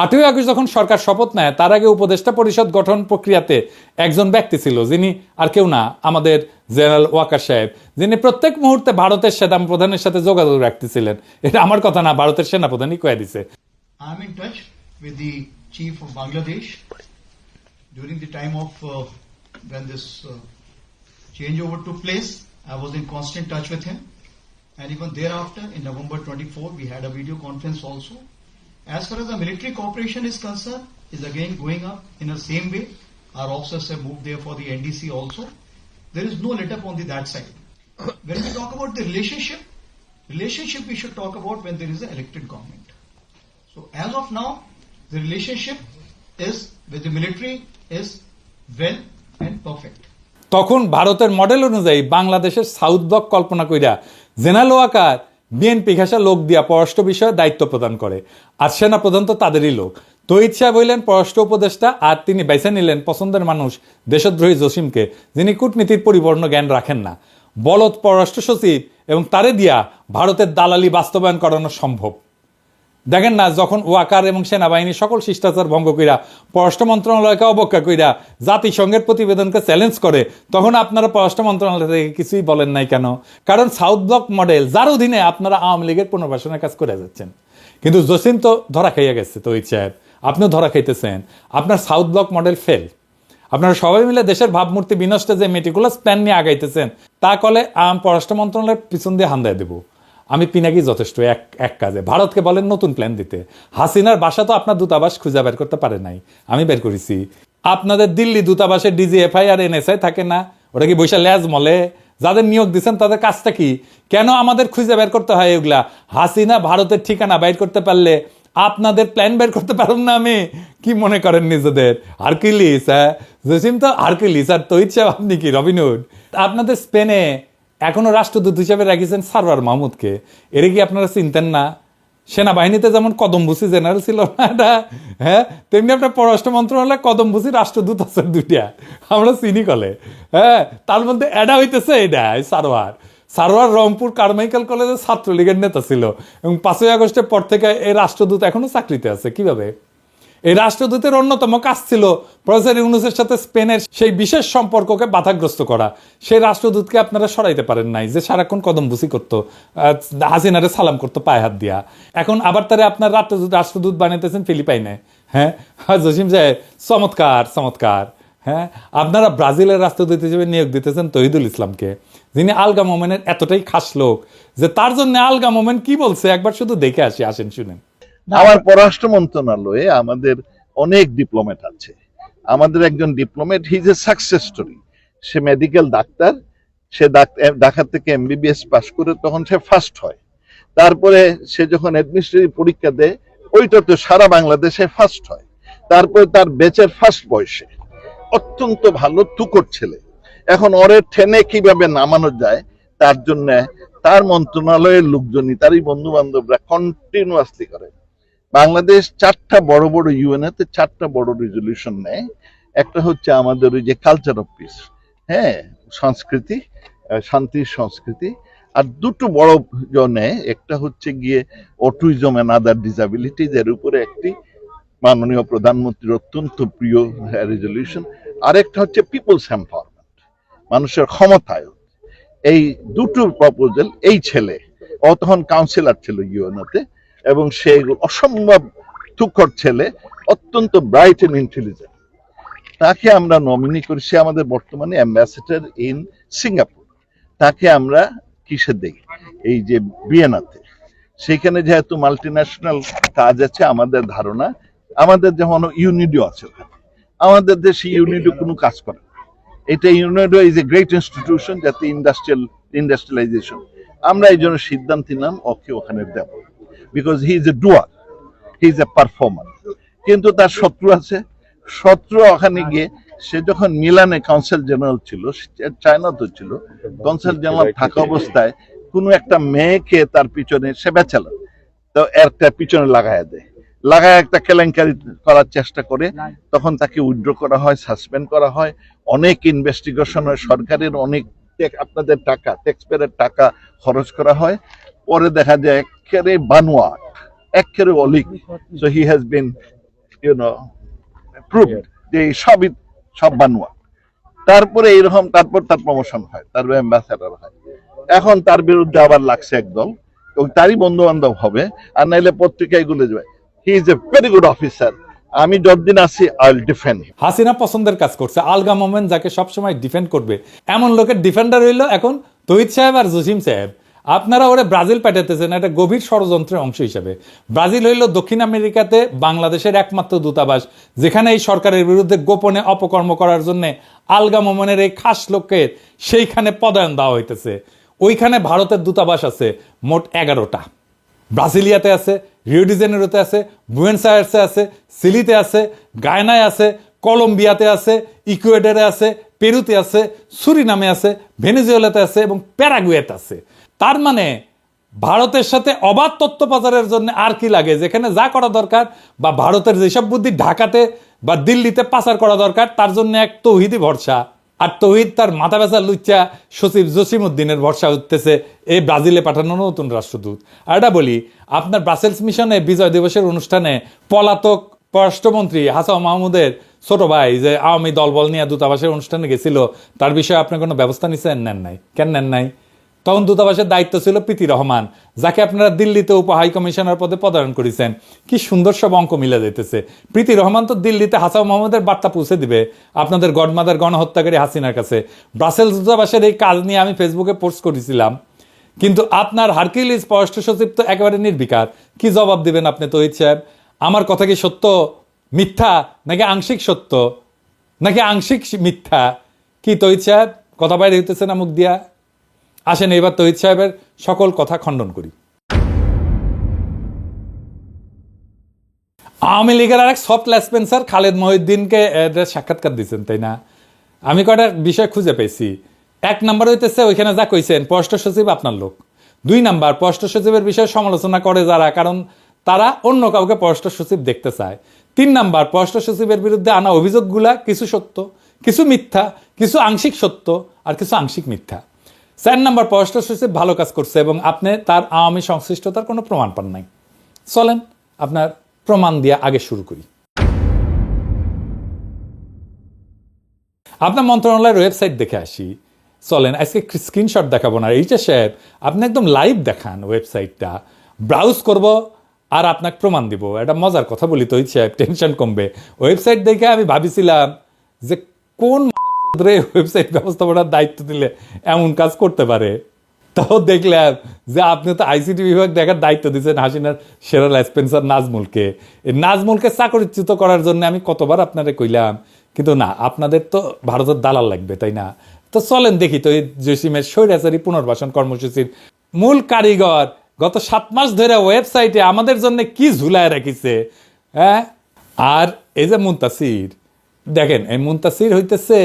8ই আগস্ট যখন সরকার শপথ নেয় তার আগে উপদেষ্টা পরিষদ গঠন প্রক্রিয়াতে একজন ব্যক্তি ছিল, যিনি আর কেউ না, আমাদের জেনারেল ওয়াকার সাহেব, যিনি প্রত্যেক মুহূর্তে ভারতের সেনা প্রধানের সাথে যোগাযোগ রাখতেছিলেন। এটা আমার কথা না, ভারতের সেনাপ্রধানই কয়ে দিছে। I am in touch with the chief of Bangladesh during the time of when this changeover took place. I was in constant touch with him, and even thereafter in November 24 we had a video conference also. As far as the military cooperation is concerned, is again going up in the same way. Our officers have moved there for the NDC also. There is no let up on that side. When we talk about the relationship we should talk about when there is an elected government. So as of now, the relationship is with the military is well and perfect. তখন ভারতের model অনুযায়ী বাংলাদেশের south block কল্পনা কইরা general Waker BNP ঘেঁষা লোক দিয়া পররাষ্ট্র বিষয়ে দায়িত্ব প্রদান করে, আর সেনাপ্রধান তো তাদেরই লোক। তৌহিদ সাহেব হইলেন পররাষ্ট্র উপদেষ্টা, আর তিনি বেছে নিলেন পছন্দের মানুষ দেশদ্রোহী জসিমকে, যিনি কূটনীতির পরিপূর্ণ জ্ঞান রাখেন না। বলদ পররাষ্ট্র সচিব এবং তারে দিয়া ভারতের দালালি বাস্তবায়ন করানো সম্ভব। দেখেন না, যখন ওয়াকার এবং সেনাবাহিনী সকল শিষ্টাচার ভঙ্গ কইরা পররাষ্ট্র মন্ত্রণালয়কে অবজ্ঞা কইরা জাতিসংঘের প্রতিবেদনকে চ্যালেঞ্জ করে, তখন আপনারা পররাষ্ট্র মন্ত্রণালয় থেকে কিছুই বলেন নাই কেন? কারণ সাউথ ব্লক মডেল, যার অধীনে আপনারা আওয়ামী লীগের পুনর্বাসনের কাজ করে যাচ্ছেন। কিন্তু জসিম তো ধরা খাইয়া গেছে, তৌহিদ সাহেব আপনিও ধরা খাইতেছেন। আপনার সাউথ ব্লক মডেল ফেল। আপনারা সবাই মিলে দেশের ভাবমূর্তি বিনষ্টে যে মেটিকুলাস প্ল্যান নিয়ে আগাইতেছেন, তা কলে পররাষ্ট্র মন্ত্রণালয়ের পিছন দিয়ে হান্দায় দেবো। আমি পিনাকি যথেষ্ট এক কাজে। ভারতকে বলেন নতুন প্ল্যান দিতে। হাসিনার বাসা তো আপনার দূতাবাস খুঁজে বের করতে পারে নাই, আমি বের করেছি। আপনাদের দিল্লি দূতাবাসে ডিজিএফআই আর এনএসআই থাকে না, ওটা কি বৈশা ল্যাজ মলে? যাদের নিয়োগ দিচ্ছেন তাদের কাজটা কি? কেন আমাদের খুঁজে বের করতে হয় এগুলা? হাসিনা ভারতের ঠিকানা বের করতে পারলে আপনাদের প্ল্যান বের করতে পারুন না? আমি কি মনে করেন নিজেদের হারকিলিস? হ্যাঁ, জসিম তো হারকিলিস, আর তৌহিদ সাহেব আপনি কি রবিনহুড? আপনাদের স্পেনে এখনো রাষ্ট্রদূত হিসেবে রাখিয়েছেন সারওয়ার মাহমুদকে। এর কি আপনারা চিনতেন না? সেনাবাহিনীতে যেমন কদমভূষি জেনারেল ছিল না এটা, হ্যাঁ, তেমনি আপনার পররাষ্ট্র মন্ত্রণালয়ে কদমভূষি রাষ্ট্রদূত আছে 2টা, আমরা চিনি কলে। হ্যাঁ, তার মধ্যে এডা হইতেছে এটা সারওয়ার। সারোয়ার রংপুর কারমাইকেল কলেজের ছাত্রলীগের নেতা ছিল এবং 5ই আগস্টের পর থেকে এই রাষ্ট্রদূত এখনো চাকরিতে আছে। কিভাবে? এই রাষ্ট্রদূতের অন্যতম কাজ ছিল প্রফেসর ইউনূসের সাথে স্পেনের সেই বিশেষ সম্পর্ককে বাধাগ্রস্ত করা। সেই রাষ্ট্রদূতকে আপনারা সরাইতে পারেন নাই, যে সারাক্ষণ কদমবুসি করতো, হাসিনারে সালাম করতো পায়ে হাত দিয়া। এখন আবার তারা আপনার রাষ্ট্রদূত বানাইতেছেন ফিলিপাইনে। হ্যাঁ জসিম সাহেব, চমৎকার চমৎকার। হ্যাঁ, আপনারা ব্রাজিলের রাষ্ট্রদূত হিসেবে নিয়োগ দিতেছেন তহিদুল ইসলামকে, যিনি আলগা মোমেনের এতটাই খাস লোক যে তার জন্য আলগা মোমেন কি বলছে একবার শুধু দেখে আসি, আসেন শুনেন। আমার পররাষ্ট্র মন্ত্রণালয়ে আমাদের অনেক ডিপ্লোমেট আছে। আমাদের একজন diplomat, he is a success story. সে মেডিকেল ডাক্তার, সে ঢাকা থেকে এমবিবিএস পাশ করে তখন সে ফার্স্ট হয়। তারপরে সে যখন অ্যাডমিনিস্ট্রেটিভ পরীক্ষা দেয় ওইটাতে সারা বাংলাদেশে ফার্স্ট হয়। তারপরে তার ব্যাচের ফার্স্ট বয়সে, অত্যন্ত ভালো তুকর ছেলে। এখন ওরে ঠেনে কিভাবে নামানো যায় তার জন্য তার মন্ত্রণালয়ের লোকজনই, তারই বন্ধু বান্ধবরা কন্টিনিউয়াসলি করে। বাংলাদেশ 4টা বড় বড় ইউএনএতে 4টা বড় রেজলিউশন নেয়। একটা হচ্ছে আমাদের ওই যে কালচার অফ পিস, হ্যাঁ, সংস্কৃতি, শান্তির সংস্কৃতি। আর দুটো বড় নেয়, একটা হচ্ছে গিয়ে অটিজম এন্ড আদার ডিসাবিলিটিজ, এর উপরে একটি মাননীয় প্রধানমন্ত্রীর অত্যন্ত প্রিয় রেজলিউশন। আরেকটা হচ্ছে পিপলস এম্পাওয়ারমেন্ট, মানুষের ক্ষমতায়ন। এই দুটো প্রপোজাল, এই ছেলে, ও তখন কাউন্সিলর ছিল ইউএনওতে, এবং সে অসম্ভব তুখর ছেলে, অত্যন্ত ব্রাইট এন্ড ইন্টেলিজেন্ট। তাকে আমরা নমিনি করি। সে আমাদের বর্তমানে অ্যাম্বাসেডর ইন সিঙ্গাপুর। তাকে আমরা কিসে দেই? এই যে ভিয়েনাতে। সেখানে যেহেতু মাল্টিন্যাশনাল কাজ আছে, আমাদের ধারণা, আমাদের যেমন ইউনিডো আছে ওখানে, আমাদের দেশে ইউনিডো কোনো কাজ করে না। এটা UNIDO is a great institution, যাতে ইন্ডাস্ট্রিয়ালাইজেশন। আমরা এই জন্য সিদ্ধান্ত নিলাম ওকে ওখানে দেব, because he is a doer, he is a performer. কিন্তু তার শত্রু আছে। শত্রু ওখানে গিয়ে, সে যখন মিলানে কাউন্সিল জেনারেল ছিল, চায়না তো ছিল, কাউন্সিল জেনারেল থাকা অবস্থায় কোনো একটা মেয়েকে তার পিছনে, সে ব্যাচেলর, তো একটা পিছনে লাগায় একটা কেলেঙ্কারি করার চেষ্টা করে। তখন তাকে উইথড্র করা হয়, সাসপেন্ড করা হয়, অনেক ইনভেস্টিগেশন হয়, সরকারের অনেক আপনাদের টাকা, ট্যাক্সপেয়ারের টাকা খরচ করা হয়। পরে দেখা যায় একেবারে বানোয়াট, একেবারে অলিক। So he has been proved যে সব বানোয়াট। তারপরে এইরকম, তারপর তার প্রমোশন হয়, তার অ্যাম্বাসেডর হয়। এখন তার বিরুদ্ধে আবার লাগছে একদল, তারই বন্ধু বান্ধব হবে, আর নাইলে পত্রিকায় গুলে যাবে। হি is a very good officer. আমি যতদিন আছি আই উইল ডিফেন্ড। হাসিনা পছন্দের কাজ করছে, আলগা মোমেন্ট যাকে সবসময় ডিফেন্ড করবে এমন লোকের ডিফেন্ডার হইল এখন তহিদ সাহেব আর জসিম সাহেব। আপনারা ওরে ব্রাজিল পাঠাতেছেন একটা গভীর ষড়যন্ত্রের অংশ হিসেবে। ব্রাজিল হইল দক্ষিণ আমেরিকাতে বাংলাদেশের একমাত্র দূতাবাস, যেখানে এই সরকারের বিরুদ্ধে গোপনে অপকর্ম করার জন্য আলগা মোমেনের এই খাস লোকের সেইখানে পদায়ন দেওয়া হইতেছে। ওইখানে ভারতের দূতাবাস আছে মোট 11টা। ব্রাজিলিয়াতে আছে, রিও ডি জেনেরোতে আছে, বুয়েন্স আয়ার্সে আছে, সিলিতে আছে, গায়নায় আছে, কলম্বিয়াতে আছে, ইকুয়েডরে আছে, পেরুতে আছে, সুরিনামে আছে, ভেনেজুয়েলাতে আছে এবং প্যারাগুয়েতে আছে। তার মানে ভারতের সাথে অবাধ তথ্য পাচারের জন্য আর কি লাগে? যেখানে যা করা দরকার, বা ভারতের যেসব বুদ্ধি ঢাকাতে বা দিল্লিতে পাচার করা দরকার, তার জন্য এক তৌহিদি ভরসা। আর তৌহিদ তার মাথা বেচা লুচ্চা সচিব জসিম উদ্দিনের ভরসা উঠতেছে এই ব্রাজিলে পাঠানো নতুন রাষ্ট্রদূত। আর এটা বলি, আপনার ব্রাসেলস মিশনে বিজয় দিবসের অনুষ্ঠানে পলাতক পররাষ্ট্রমন্ত্রী হাসান মাহমুদের ছোট ভাই যে আওয়ামী দলবল নিয়ে দূতাবাসের অনুষ্ঠানে গেছিল, তার বিষয়ে আপনি কোনো ব্যবস্থা নিচ্ছেন? নেন নাই। কেন নেন নাই? তখন দূতাবাসের দায়িত্ব ছিল প্রীতি রহমান, যাকে আপনারা দিল্লিতে উপ হাই কমিশনার পদে পদায়ন করেছেন। কি সুন্দর সব অঙ্ক মিলে যেতেছে। প্রীতি রহমান তো দিল্লিতে হাসান মাহমুদের বার্তা পৌঁছে দিবে আপনাদের গডমাদার গণহত্যাকারী হাসিনার কাছে। ব্রাসেলস দূতাবাসের এই কাজ নিয়ে আমি ফেসবুকে পোস্ট করেছিলাম, কিন্তু আপনার হারকিউলিস পররাষ্ট্র সচিব তো একেবারে নির্বিকার। কি জবাব দিবেন আপনি তহিদ সাহেব? আমার কথা কি সত্য, মিথ্যা, নাকি আংশিক সত্য, নাকি আংশিক মিথ্যা? কি তহিদ সাহেব, কথা বাইরে হইতেছে না মুখ দিয়া? আসেন এবার তহিদ সাহেবের সকল কথা খণ্ডন করি। আওয়ামী লীগের আরেক সফট লেসপেন্সার খালেদ মহিউদ্দিনকে সাক্ষাৎকার দিচ্ছেন, তাই না? আমি কয়টা বিষয় খুঁজে পেয়েছি। 1 নাম্বার হইতেছে ওইখানে যা কইছেন পররাষ্ট্র সচিব আপনার লোক। 2 নাম্বার, পররাষ্ট্র সচিবের বিষয়ে সমালোচনা করে যারা, কারণ তারা অন্য কাউকে পররাষ্ট্র সচিব দেখতে চায়। 3 নাম্বার, পররাষ্ট্র সচিবের বিরুদ্ধে আনা অভিযোগগুলা কিছু সত্য, কিছু মিথ্যা, কিছু আংশিক সত্য আর কিছু আংশিক মিথ্যা। 4 নম্বর পররাষ্ট্র সচিব ভালো কাজ করছে এবং আপনি তার আওয়ামী সংশ্লিষ্টতার কোনো প্রমাণ পান নাই। চলেন আপনার প্রমাণ দিয়ে আগে শুরু করি। আপনার মন্ত্রণালয়ের ওয়েবসাইট দেখে আসি। চলেন আজকে স্ক্রিনশট দেখাবো না, এইটা সাহেব আপনি একদম লাইভ দেখান ওয়েবসাইটটা, ব্রাউজ করব আর আপনাকে প্রমাণ দিব। একটা মজার কথা বলি তো সাহেব, টেনশন কমবে। ওয়েবসাইট দেখে আমি ভাবিছিলাম যে কোন ওয়েবসাইট ব্যবস্থাপনার দায়িত্ব দিলে এমন কাজ করতে পারে। তাও দেখলাম যে আপনি তো আইসিটি বিভাগ দেখার দায়িত্ব দিচ্ছেন হাসিনার সেরা স্পেন্সার নাজমুলকে। এই নাজমুলকে চাকরিচ্যুত করার জন্য আমি কতবার আপনারে কইলাম, কিন্তু না, আপনাদের তো ভারতের দালাল লাগবে, তাই না? তো চলেন দেখি তো এই জসিমের স্বৈরাচারী পুনর্বাসন কর্মসূচির মূল কারিগর গত 7 মাস ধরে ওয়েবসাইটে আমাদের জন্য কি ঝুলায় রাখিছে। হ্যাঁ, আর এই যে মুনতাসির, দেখেন এই মুনতাসির হইতেছে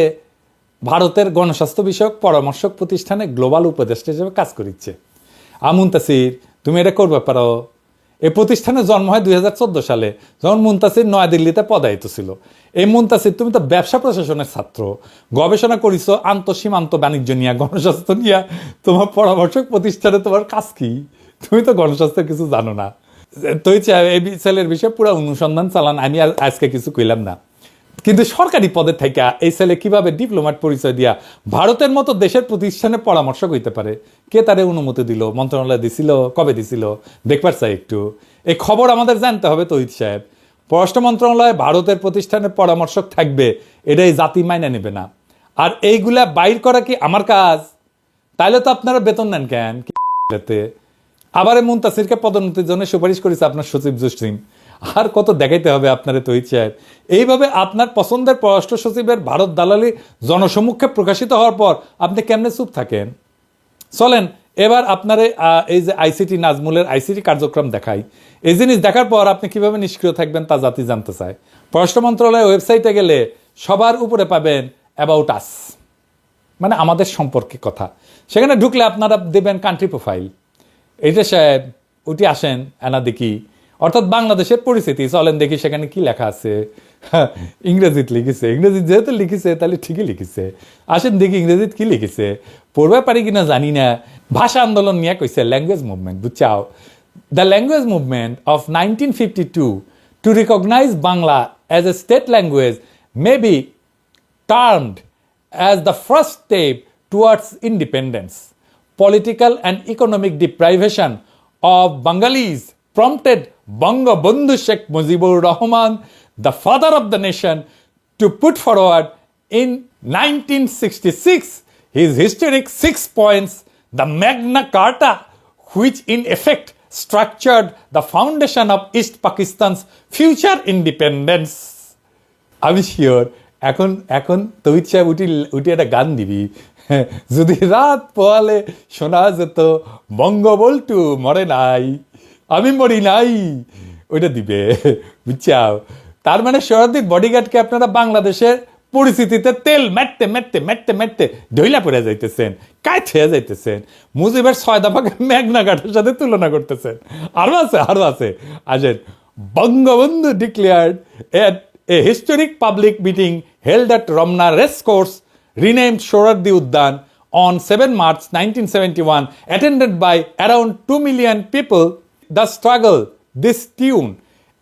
ভারতের গণস্বাস্থ্য বিষয়ক পরামর্শক প্রতিষ্ঠানে গ্লোবাল উপদেষ্টা হিসেবে কাজ করিচ্ছে। মুনতাসির, তুমি এটা করবে পারো। এই প্রতিষ্ঠানের জন্ম হয় 2014 সালে, যখন মুনতাসির নয়াদিল্লিতে পদায়িত ছিল। এই মুনতাসির, তুমি তো ব্যবসা প্রশাসনের ছাত্র, গবেষণা করিস আন্তঃসীমান্ত বাণিজ্য নিয়ে, গণস্বাস্থ্য নিয়ে। তোমার পরামর্শক প্রতিষ্ঠানে তোমার কাজ কি? তুমি তো গণস্বাস্থ্যের কিছু জানো না। তো এই ছেলের বিষয়ে পুরো অনুসন্ধান চালান, আমি আর আজকে কিছু কইলাম না। কিন্তু সরকারি পদে থেকে এই ছেলে কিভাবে ডিপ্লোম্যাট পরিচয় দিয়া ভারতের মতো দেশের প্রতিষ্ঠানে পরামর্শক হইতে পারে? কে তারে অনুমতি দিল? মন্ত্রণালয় দিছিল? কবে দিছিল? দেখবার চাই একটু। এই খবর আমাদের জানতে হবে তহিদ সাহেব। পররাষ্ট্র মন্ত্রণালয়ে ভারতের প্রতিষ্ঠানের পরামর্শক থাকবে, এটাই জাতি মাইনে নেবে না। আর এইগুলা বাইর করা কি আমার কাজ? তাইলে তো আপনারা বেতন নেন কেন? আবার এই মুনতাসিরকে পদোন্নতির জন্য সুপারিশ করেছে আপনার সচিব জসিম। আর কত দেখাইতে হবে আপনারে তহিদ সাহেব? এইভাবে আপনার পছন্দের পররাষ্ট্র সচিবের ভারত দালালি জনসমক্ষে প্রকাশিত হওয়ার পর আপনি কেমনে চুপ থাকেন? চলেন এবার আপনারে এই যে আইসিটি নাজমুলের আইসিটি কার্যক্রম দেখাই। এই জিনিস দেখার পর আপনি কিভাবে নিষ্ক্রিয় থাকবেন তা জাতি জানতে চায়। পররাষ্ট্র মন্ত্রণালয়ের ওয়েবসাইটে গেলে সবার উপরে পাবেন অ্যাবাউট আস, মানে আমাদের সম্পর্কে কথা। সেখানে ঢুকলে আপনারা দেবেন কান্ট্রি প্রোফাইল। এইটা সাহেব উঠে আসেন, এনা দেখি, অর্থাৎ বাংলাদেশের পরিস্থিতি। চলেন দেখি সেখানে কি লেখা আছে। ইংরেজিতে লিখেছে, ইংরেজি যেহেতু লিখেছে তাহলে ঠিকই লিখেছে। আসেন দেখি ইংরেজিতে কি লিখেছে, পড়বে পারি কিনা জানি না। ভাষা আন্দোলন নিয়ে কইছে ল্যাঙ্গুয়েজ মুভমেন্ট, বুঝছাও? The language movement of 1952 to recognise Bangla as a state language may be termed as the first step towards independence. Political and economic deprivation of Bengalis prompted Bangabandhu Sheikh Mujibur Rahman, the father of the nation, to put forward in 1966 his historic 6 points, the Magna Carta, which in effect structured the foundation of East Pakistan's future independence. আমি sure এখন এখন তহিদ সাহেব উঠি একটা গান দিবি, যদি রাত পোয়ালে শোনা যেত বঙ্গবল্টু মরে নাই, আমি মরি নাই, ওইটা দিবে, বুঝছাও? তার মানে শরদির বডিগার্ডকে আপনারা বাংলাদেশের পরিস্থিতিতে তেল মেটতে মেটতে মেটতে মেটতে ঢইলা পড়ে যাইতেছেন, কায় ছেয়ে যাইতেছেন, মুজিবের 6 দফাকে মেঘনা ঘাটের সাথে তুলনা করতেছেন। আরো আছে আসেন। Bangabandhu declared a historic public meeting held at Ramna Racecourse, renamed Sohrawardi Udyan, on 7 March 1971, attended by around 2 million people. The struggle, this tune,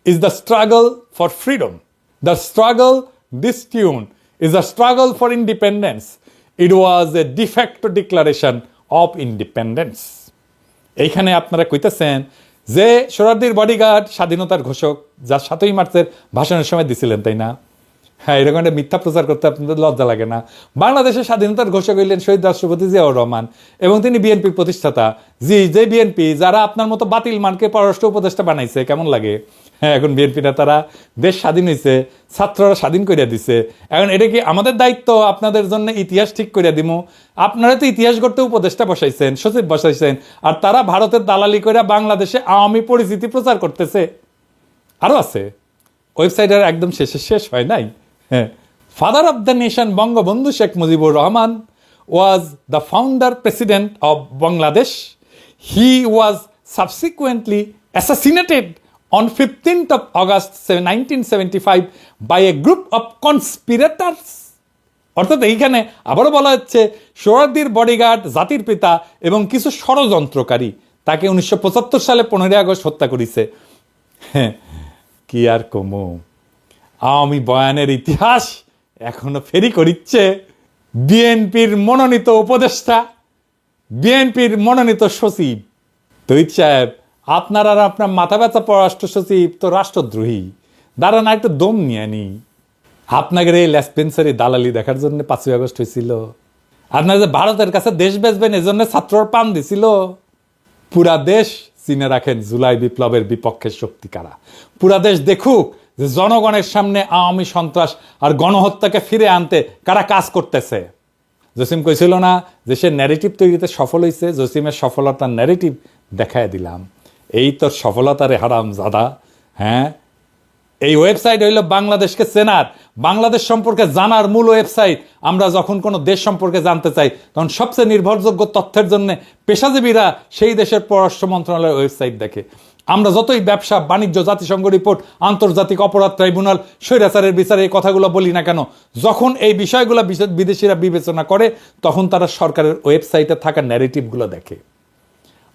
is the struggle for freedom. The struggle, this tune, is a struggle for independence. It was a de facto declaration of independence. এইখানে আপনারা কইতেছেন যে সোহরাওয়ার্দীর bodyguard স্বাধীনতার ঘোষক, যা 7ই মার্চের ভাষণের সময় দিছিলেন, তাই না? হ্যাঁ, এরকম একটা মিথ্যা প্রচার করতে আপনাদের লজ্জা লাগে না? বাংলাদেশের স্বাধীনতার ঘোষক হইলেন শহীদ রাষ্ট্রপতি জিয়াউর রহমান এবং তিনি বিএনপির প্রতিষ্ঠাতা। যে বিএনপি যারা আপনার মতো বাতিল মানকে পররাষ্ট্র উপদেষ্টা বানাইছে, কেমন লাগে? হ্যাঁ, এখন বিএনপি নেতারা দেশ স্বাধীন হয়েছে, ছাত্ররা স্বাধীন করিয়া দিছে, এখন এটা কি আমাদের দায়িত্ব আপনাদের জন্য ইতিহাস ঠিক করিয়া দিমু? আপনারা তো ইতিহাস করতে উপদেষ্টা বসাইছেন, সচিব বসাইছেন, আর তারা ভারতের দালালি করে বাংলাদেশে আওয়ামী পরিস্থিতি প্রচার করতেছে। আরো আছে, ওয়েবসাইটের একদম শেষ হয় নাই। হ্যাঁ, father of the nation Bangabandhu Sheikh Mujibur Rahman was the founder president of Bangladesh. He was subsequently assassinated on 15th of August 1975 by a group of conspirators. অর্থাৎ এইখানে আবারও বলা হচ্ছে সোহরাওয়ার্দীর বডিগার্ড, জাতির পিতা এবং কিছু ষড়যন্ত্রকারী তাকে 1975 সালে 15 আগস্ট হত্যা করেছে। হ্যাঁ, কি আর কমো, আওয়ামী বয়ানের ইতিহাস এখনো ফেরি করিচ্ছে বিএনপির মনোনীত উপদেষ্টা, বিএনপির মনোনীত সচিব তহিদ সাহেব। আপনার আর আপনার মাথা ব্যথা পররাষ্ট্র সচিব তো রাষ্ট্রদ্রোহী, দাঁড়ান একটু দম নিয়ে নি। আপনাকে এই লেসপেন্সারি দালালি দেখার জন্য 5ই আগস্ট হয়েছিল? আপনার যে ভারতের কাছে দেশ বেচবেন এজন্য ছাত্রর পান দিছিল? পুরা দেশ চিনে রাখেন জুলাই বিপ্লবের বিপক্ষে শক্তি কারা। পুরা দেশ দেখুক যে জনগণের সামনে আওয়ামী সন্ত্রাস আর গণহত্যাকে ফিরে আনতে কারা কাজ করতেছে। জসিম কইছিল না যে সে ন্যারেটিভ তৈরিতে সফল হয়েছে, জসিমের সফলতার ন্যারেটিভ দেখায় দিলাম। এই তোর সফলতারে হারাম জাদা। হ্যাঁ, এই ওয়েবসাইট হইল বাংলাদেশকে চেনার, বাংলাদেশ সম্পর্কে জানার মূল ওয়েবসাইট। আমরা যখন কোনো দেশ সম্পর্কে জানতে চাই তখন সবচেয়ে নির্ভরযোগ্য তথ্যের জন্য পেশাজীবীরা সেই দেশের পররাষ্ট্র মন্ত্রণালয়ের ওয়েবসাইট দেখে। আমরা যতই ব্যবসা বাণিজ্য, জাতিসংঘ রিপোর্ট, আন্তর্জাতিক অপরাধ ট্রাইব্যুনাল, স্বৈরাচারের বিচারে এই কথাগুলো বলি না কেন, যখন এই বিষয়গুলো বিদেশিরা বিবেচনা করে তখন তারা সরকারের ওয়েবসাইটে থাকা ন্যারেটিভগুলো দেখে।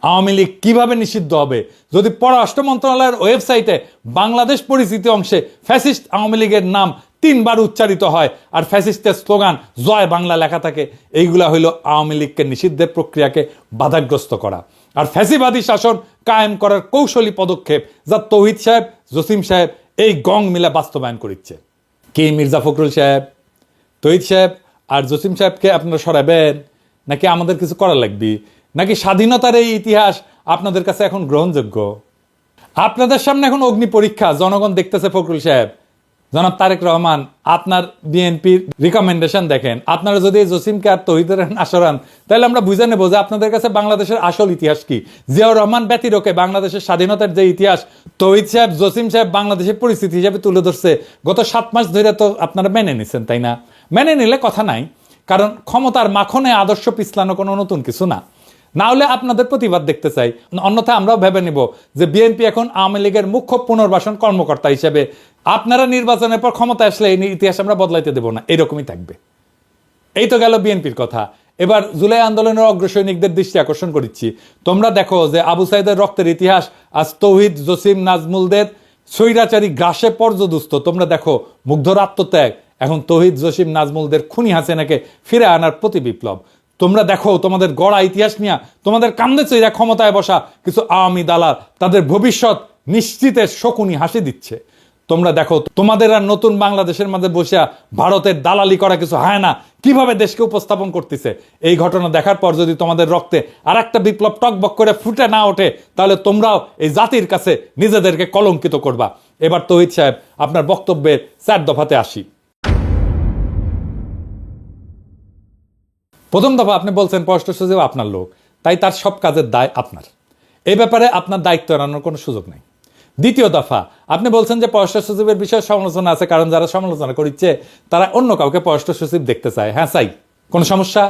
আওয়ামী লীগ কিভাবে নিষিদ্ধ হবে? যদি পররাষ্ট্র মন্ত্রণালয়ের ওয়েবসাইটে বাংলাদেশ পরিচিতি অংশে ফ্যাসিস্ট আওয়ামী লীগের নাম 3 বার উচ্চারিত হয় আর ফ্যাসিস্টের স্লোগান জয় বাংলা লেখা থাকে, এইগুলা হইল আওয়ামী লীগকে নিষিদ্ধের প্রক্রিয়াকে বাধাগ্রস্ত করা আর ফ্যাসিবাদী শাসন কায়েম করার কৌশলী পদক্ষেপ, যা তৌহিদ সাহেব, জসিম সাহেব এই গং মিলে বাস্তবায়ন করিচ্ছে। কে মির্জা ফখরুল সাহেব, তৌহিদ সাহেব আর জসিম সাহেবকে আপনারা সরাবেন নাকি আমাদের কিছু করা লাগবে? নাকি স্বাধীনতার এই ইতিহাস আপনাদের কাছে এখন গ্রহণযোগ্য? আপনাদের সামনে এখন অগ্নি পরীক্ষা, জনগণ দেখতেছে। ফখরুল সাহেব, জনাব তারেক রহমান, আপনার বিএনপির রিকমেন্ডেশন দেখেন। আপনারা যদি জসিমকে আর তৌহিদের আসরান তাহলে আমরা বুঝে নেব যে আপনাদের কাছে বাংলাদেশের আসল ইতিহাস কি। জিয়াউর রহমান ব্যতিরকে বাংলাদেশের স্বাধীনতার যে ইতিহাস তৌহিদ সাহেব, জসিম সাহেব বাংলাদেশের পরিস্থিতি হিসাবে তুলে ধরছে গত 7 মাস ধরে, তো আপনারা মেনে নিচ্ছেন, তাই না? মেনে নিলে কথা নাই, কারণ ক্ষমতার মাখনে আদর্শ পিছলানো কোনো নতুন কিছু না। না হলে আপনাদের প্রতিবাদ দেখতে চাই, অন্যথায় আমরাও ভেবে নিব যে বিএনপি এখন আওয়ামী লীগের মুখ্য পুনর্বাসন কর্মকর্তা হিসেবে আপনারা নির্বাচনের পর ক্ষমতা আসলে এই ইতিহাস আমরা বদলাইতে দেব না, এরকমই থাকবে। এই তো গেল বিএনপির কথা। এবার জুলাই আন্দোলনের অগ্রসৈনিকদের দৃষ্টি আকর্ষণ করছি। তোমরা দেখো যে আবু সাইদের রক্তের ইতিহাস আজ তৌহিদ, জসিম, নাজমুলদের স্বৈরাচারী গ্রাসে পর্যদুস্ত। তোমরা দেখো মুগ্ধর আত্মত্যাগ এখন তৌহিদ, জসিম, নাজমুলদের খুনি হাসিনাকে ফিরে আনার প্রতি বিপ্লব। তোমরা দেখো তোমাদের গড়া ইতিহাস নিয়ে তোমাদের কান্দে চৈরা ক্ষমতায় বসা কিছু আওয়ামী দালাল তাদের ভবিষ্যৎ নিশ্চিতের শকুনি হাসি দিচ্ছে। তোমরা দেখো তোমাদের আর নতুন বাংলাদেশের মাঝে বসে ভারতের দালালি করা কিছু হয় না কিভাবে দেশকে উপস্থাপন করতেছে। এই ঘটনা দেখার পর যদি তোমাদের রক্তে আর একটা বিপ্লব টকবক করে ফুটে না ওঠে তাহলে তোমরাও এই জাতির কাছে নিজেদেরকে কলঙ্কিত করবা। এবার তৌহিদ সাহেব আপনার বক্তব্যের 4 দফাতে আসি। প্রথম দফা আপনি বলছেন পররাষ্ট্র সচিব আপনার লোক, তাই তার সব কাজের দায় আপনার, এই ব্যাপারে আপনার দায়িত্ব এড়ানোর কোনো সুযোগ নেই। দ্বিতীয় দফা আপনি বলছেন যে পররাষ্ট্র সচিবের বিষয়ে সমালোচনা আছে, কারণ যারা সমালোচনা করছে তারা অন্য কাউকে পররাষ্ট্র সচিব দেখতে চায়। হ্যাঁ চাই, কোনো সমস্যা?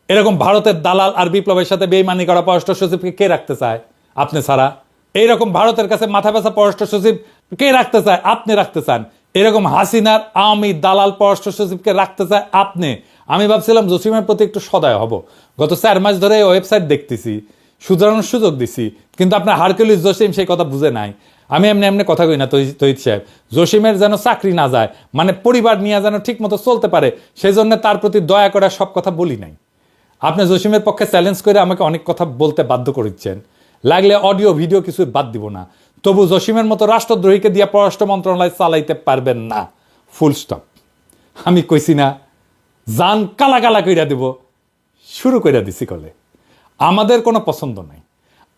এরকম ভারতের দালাল আর বিপ্লবের সাথে বেইমানি করা পররাষ্ট্র সচিবকে কে রাখতে চায়? আপনি ছাড়া। এইরকম ভারতের কাছে মাথা ব্যথা পররাষ্ট্র সচিব কে রাখতে চায়? আপনি রাখতে চান। এরকম হাসিনার আওয়ামী দালাল পররাষ্ট্র সচিবকে রাখতে চায় আপনি। আমি ভাবছিলাম জসিমের প্রতি একটু সদয় হব, গত 4 মাস ধরে ওয়েবসাইট দেখতেছি, শুধরানোর সুযোগ দিছি, কিন্তু আপনার হারকিউলিস জসিম সেই কথা বুঝে নাই। আমি এমনি কথা কই না তৌহিদ সাহেব, জসিমের যেন চাকরি না যায়, মানে পরিবার নিয়ে যেন ঠিক মতো চলতে পারে, সেই জন্য তার প্রতি দয়া করে সব কথা বলি নাই। আপনি জসিমের পক্ষে চ্যালেঞ্জ করে আমাকে অনেক কথা বলতে বাধ্য করেছেন, লাগলে অডিও ভিডিও কিছু বাদ দিব না, তবু জসিমের মতো রাষ্ট্রদ্রোহীকে দিয়ে পররাষ্ট্র মন্ত্রণালয় চালাইতে পারবেন না, ফুল স্টপ। আমি কইছি না জান কালা কালা কইরা দিব, শুরু কইরা দিছি কলে। আমাদের কোনো পছন্দ নাই,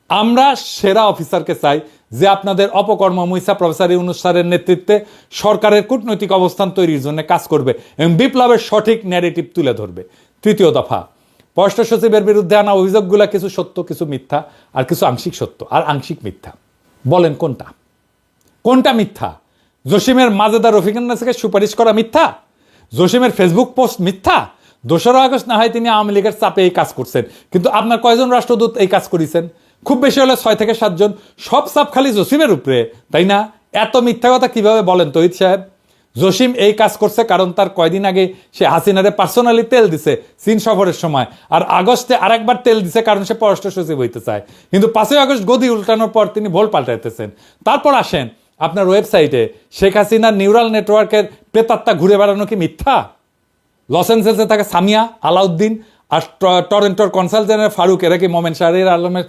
আমরা সেরা অফিসারকে চাই যে আপনাদের অপকর্ম মুইসা প্রফেসর ইউনূস স্যারের নেতৃত্বে সরকারের কূটনৈতিক অবস্থান তৈরির জন্য কাজ করবে এবং বিপ্লবের সঠিক ন্যারেটিভ তুলে ধরবে। তৃতীয় দফা, পররাষ্ট্র সচিবের বিরুদ্ধে আনা অভিযোগগুলো কিছু সত্য, কিছু মিথ্যা, আর কিছু আংশিক সত্য আর আংশিক মিথ্যা। বলেন কোনটা কোনটা মিথ্যা? জসিমের মাজেদা রফিকুন নাসিকে সুপারিশ করা মিথ্যা? জসিমের ফেসবুক পোস্ট মিথ্যা? 2রা আগস্ট না হয় তিনি আওয়ামী লীগের চাপে এই কাজ করছেন, কিন্তু আপনার কয়জন রাষ্ট্রদূত এই কাজ করেছেন? খুব বেশি হলে 6 থেকে 7 জন। সব চাপ খালি জসিমের উপরে, তাই না? এত মিথ্যা কথা কিভাবে বলেন তৌহিদ সাহেব? জসিম এই কাজ করছে কারণ তার কয়দিন আগে সে হাসিনারে পার্সোনালি তেল দিছে চীন সফরের সময়, আর আগস্টে আরেকবার তেল দিছে কারণ সে পররাষ্ট্র সচিব হইতে চায়। কিন্তু 5ই আগস্ট গদি উল্টানোর পর তিনি ভোল পাল্টাইতেছেন। তারপর আসেন আপনার ওয়েবসাইটে শেখ হাসিনার নিউরাল নেটওয়ার্কের প্রেতাত্মা ঘুরে বেড়ানো কি মিথ্যা? লস অ্যাঞ্জেলেসে থাকে সামিয়া, আলাউদ্দিন আর টরেন্টোর কনসাল জেনারেল ফারুক, এরা কি মোমেন শাহরিয়ার আলমের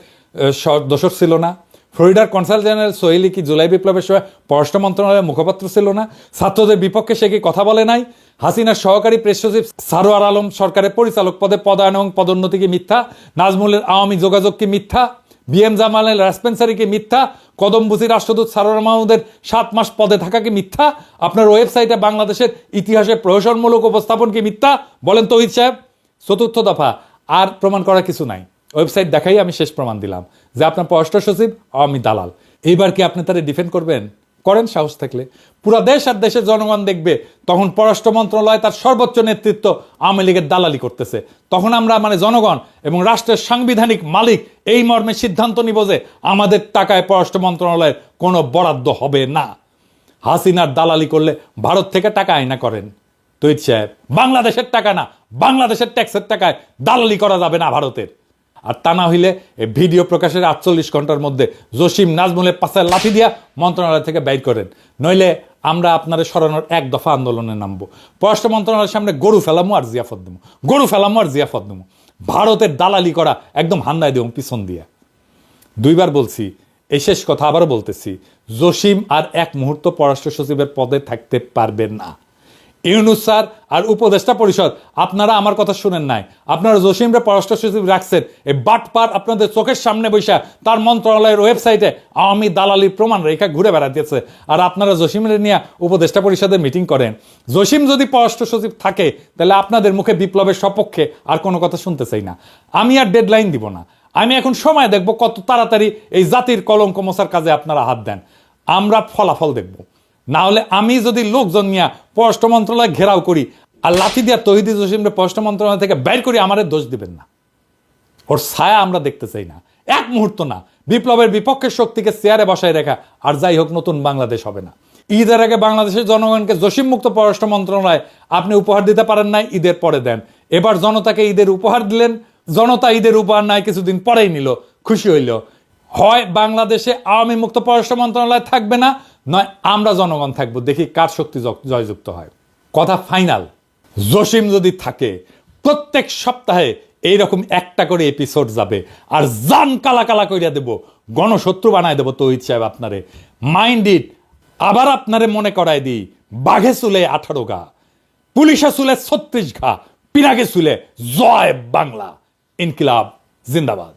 দোষর ছিল না? ফ্লোরিডার কনসাল জেনারেল সোহেলি কি জুলাই বিপ্লবের সময় পররাষ্ট্র মন্ত্রণালয়ের মুখপাত্র ছিল না? ছাত্রদের বিপক্ষে সে কি কথা বলে নাই? হাসিনার সহকারী প্রেস সচিব সারোয়ার আলম সরকারের পরিচালক পদে পদায়ন এবং পদোন্নতি কি মিথ্যা? নাজমুলের আওয়ামী যোগাযোগ কি মিথ্যা? বিএম জামালের রাসপেন্সারি কি মিথ্যা? কদমবুসি রাষ্ট্রদূত সারোয়ার মাহমুদের 7 মাস পদে থাকা কি মিথ্যা? আপনার ওয়েবসাইটে বাংলাদেশের ইতিহাসে প্রহসনমূলক উপস্থাপন কি মিথ্যা? বলেন তৌহিদ সাহেব। চতুর্থ দফা, আর প্রমাণ করার কিছু নাই। ওয়েবসাইট দেখাই আমি শেষ প্রমাণ দিলাম যে আপনার পররাষ্ট্র সচিব আওয়ামী দালাল। এইবার কি আপনি তারা ডিফেন্ড করবেন? করেন সাহস থাকলে। পুরা দেশ আর দেশের জনগণ দেখবে তখন পররাষ্ট্র মন্ত্রণালয় তার সর্বোচ্চ নেতৃত্ব আওয়ামী লীগের দালালি করতেছে। তখন আমরা মানে জনগণ এবং রাষ্ট্রের সাংবিধানিক মালিক এই মর্মে সিদ্ধান্ত নিব যে আমাদের টাকায় পররাষ্ট্র মন্ত্রণালয়ের কোনো বরাদ্দ হবে না। হাসিনার দালালি করলে ভারত থেকে টাকা আইনা করেন তৌহিদ সাহেব। বাংলাদেশের টাকা না, বাংলাদেশের ট্যাক্সের টাকায় দালালি করা যাবে না ভারতের। আর তা না হইলে এই ভিডিও প্রকাশের 48 ঘন্টার মধ্যে জসিম নাজমুলের পাশায় লাঠি দিয়া মন্ত্রণালয় থেকে বাইর করেন, নইলে আমরা আপনাদের সরানোর 1 দফা আন্দোলনে নামবো। পররাষ্ট্র মন্ত্রণালয়ের সামনে গরু ফেলামো আর জিয়াফত দেবো, গরু ফেলামো আর জিয়াফত দেবো। ভারতের দালালি করা একদম হান্দায় দেবো পিছন দিয়া। 2 বার বলছি, এই শেষ কথা আবারও বলতেছি, জসিম আর 1 মুহূর্ত পররাষ্ট্র সচিবের পদে থাকতে পারবেন না। ইউনূস স্যার আর উপদেষ্টা পরিষদ আপনারা আমার কথা শুনেন নাই। আপনারা জসিমরে পররাষ্ট্র সচিব রাখছেন এই বাটপার আপনাদের চোখের সামনে বৈশা তার মন্ত্রণালয়ের ওয়েবসাইটে আওয়ামী দালালির প্রমাণ রেখা ঘুরে বেড়াতেছে, আর আপনারা জসিমরে নিয়ে উপদেষ্টা পরিষদের মিটিং করেন। জসিম যদি পররাষ্ট্র সচিব থাকে তাহলে আপনাদের মুখে বিপ্লবের সপক্ষে আর কোনো কথা শুনতে চাই না। আমি আর ডেডলাইন দিব না, আমি এখন সময় দেখব কত তাড়াতাড়ি এই জাতির কলঙ্ক মোছার কাজে আপনারা হাত দেন। আমরা ফলাফল দেখব। না হলে আমি যদি লোকজন নিয়ে পররাষ্ট্র মন্ত্রণালয় ঘেরাও করি আর লাঠি দিয়া তৌহিদ জসিমরে পররাষ্ট্র মন্ত্রণালয় থেকে বের করি, আমাদের দোষ দিবেন না। ওর ছায়া আমরা দেখতে চাই না, 1 মুহূর্ত না। বিপ্লবের বিপক্ষের শক্তিকে চেয়ারে বসায় রেখা আর যাই হোক নতুন বাংলাদেশ হবে না। ঈদের আগে বাংলাদেশের জনগণকে জসিম মুক্ত পররাষ্ট্র মন্ত্রণালয় আপনি উপহার দিতে পারেন নাই, ঈদের পরে দেন। এবার জনতাকে ঈদের উপহার দিলেন, জনতা ঈদের উপহার নাই কিছুদিন পরেই নিল, খুশি হইল। হয় বাংলাদেশে আওয়ামী মুক্ত পররাষ্ট্র মন্ত্রণালয় থাকবে না, নয় আমরা জনগণ থাকবো, দেখি কার শক্তি জয়যুক্ত হয়। কথা ফাইনাল, জসিম যদি থাকে প্রত্যেক সপ্তাহে এইরকম একটা করে এপিসোড যাবে আর জান কালা কালা কইরা দেব, গণশত্রু বানায় দেব তৌহিদ সাহেব আপনারে। Mind it. আবার আপনারে মনে করায় দিই, বাঘে চুলে 18 ঘা, পুলিশে চুলে 36 ঘা, পিনাকে চুলে জয় বাংলা। ইনকিলাব জিন্দাবাদ।